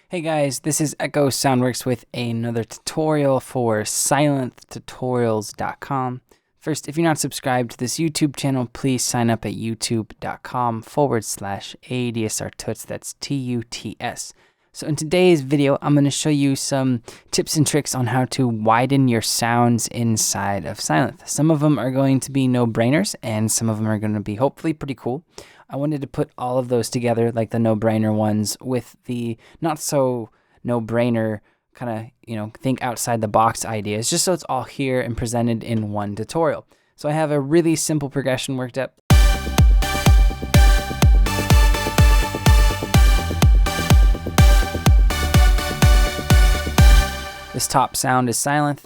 Hey guys, this is Echo Soundworks with another tutorial for SylenthTutorials.com. First, if you're not subscribed to this YouTube channel, please sign up at youtube.com/ADSR Tuts. That's TUTS. So in today's video, I'm going to show you some tips and tricks on how to widen your sounds inside of Sylenth. Some of them are going to be no-brainers, and some of them are going to be hopefully pretty cool. I wanted to put all of those together, like the no-brainer ones, with the not so no-brainer kind of, think outside the box ideas, just so it's all here and presented in one tutorial. So I have a really simple progression worked up. This top sound is Sylenth.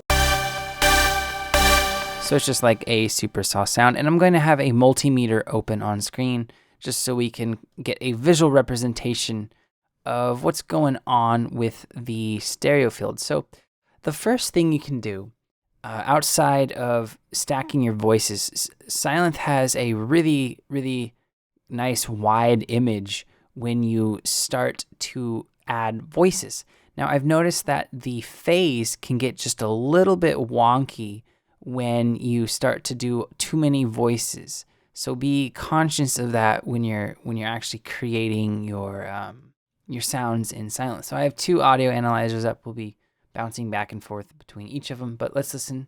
So it's just like a super saw sound. And I'm going to have a multimeter open on screen just so we can get a visual representation of what's going on with the stereo field. So the first thing you can do outside of stacking your voices, Sylenth has a really, really nice wide image when you start to add voices. Now I've noticed that the phase can get just a little bit wonky when you start to do too many voices. So be conscious of that when you're actually creating your sounds in Sylenth. So I have two audio analyzers up. We'll be bouncing back and forth between each of them, but let's listen.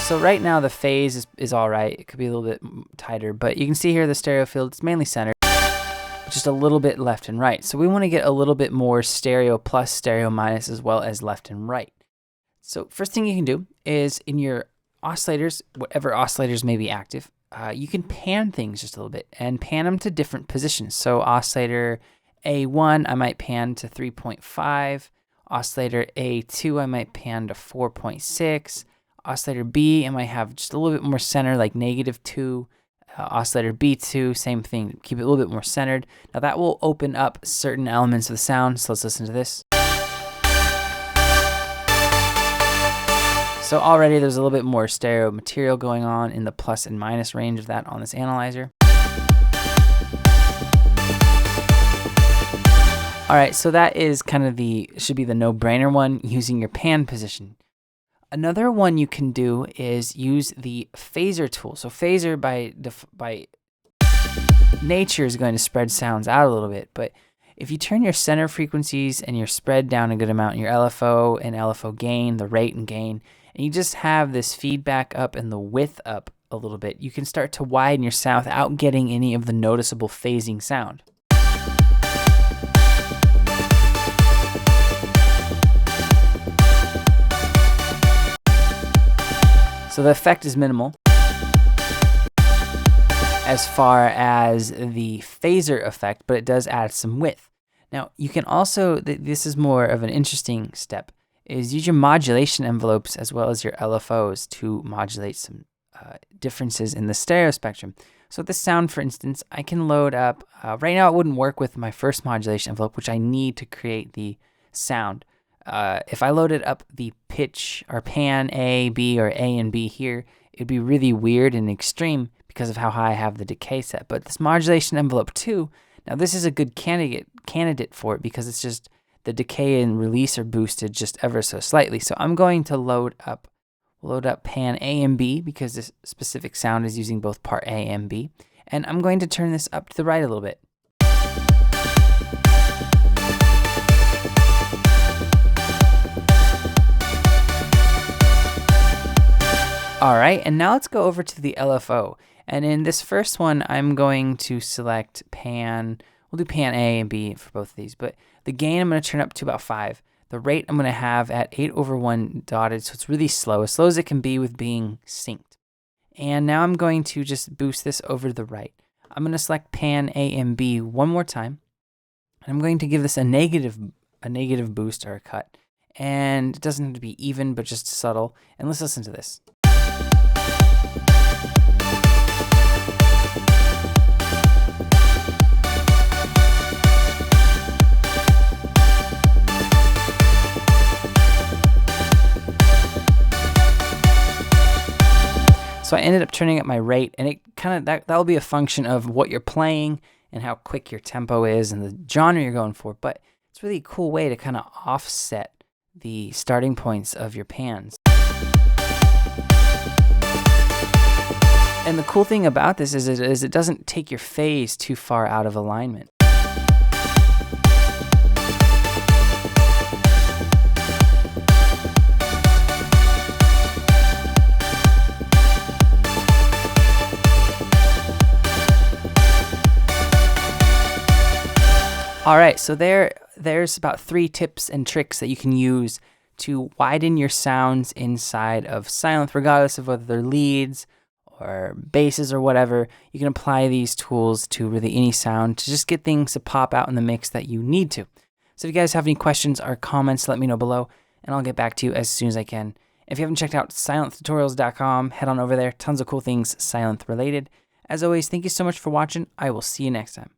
So right now the phase is all right. It could be a little bit tighter, but you can see here the stereo field, it's mainly centered, just a little bit left and right. So we want to get a little bit more stereo plus, stereo minus, as well as left and right. So first thing you can do is in your oscillators, whatever oscillators may be active, you can pan things just a little bit and pan them to different positions. So oscillator A1, I might pan to 3.5. Oscillator A2, I might pan to 4.6. Oscillator B, I might have just a little bit more center, like -2. Oscillator B2, same thing, keep it a little bit more centered. Now that will open up certain elements of the sound, so let's listen to this. So already there's a little bit more stereo material going on in the plus and minus range of that on this analyzer. All right, so that is kind of should be the no-brainer one, using your pan position. Another one you can do is use the phasor tool. So phasor by nature is going to spread sounds out a little bit, but if you turn your center frequencies and your spread down a good amount, your LFO and LFO gain, the rate and gain, and you just have this feedback up and the width up a little bit, you can start to widen your sound without getting any of the noticeable phasing sound. So the effect is minimal as far as the phasor effect, but it does add some width. Now you can also, this is more of an interesting step, is use your modulation envelopes as well as your LFOs to modulate some differences in the stereo spectrum. So this sound, for instance, I can load up, right now it wouldn't work with my first modulation envelope, which I need to create the sound. If I loaded up the pitch or pan A, B, or A and B here, it'd be really weird and extreme because of how high I have the decay set. But this modulation envelope 2, now this is a good candidate for it because it's just the decay and release are boosted just ever so slightly. So I'm going to load up pan A and B because this specific sound is using both part A and B. And I'm going to turn this up to the right a little bit. All right, and now let's go over to the LFO. And in this first one, I'm going to select pan. We'll do pan A and B for both of these, but the gain I'm going to turn up to about 5. The rate I'm going to have at 8/1 dotted, so it's really slow, as slow as it can be with being synced. And now I'm going to just boost this over to the right. I'm going to select pan A and B one more time, and I'm going to give this a negative boost or a cut. And it doesn't have to be even, but just subtle. And let's listen to this. So I ended up turning up my rate, and it kind of that will be a function of what you're playing and how quick your tempo is and the genre you're going for, but it's really a cool way to kind of offset the starting points of your pans. And the cool thing about this is it doesn't take your phase too far out of alignment. All right, so there's about 3 tips and tricks that you can use to widen your sounds inside of Sylenth, regardless of whether they're leads or basses or whatever. You can apply these tools to really any sound to just get things to pop out in the mix that you need to. So if you guys have any questions or comments, let me know below, and I'll get back to you as soon as I can. If you haven't checked out sylenthtutorials.com, head on over there. Tons of cool things Sylenth related. As always, thank you so much for watching. I will see you next time.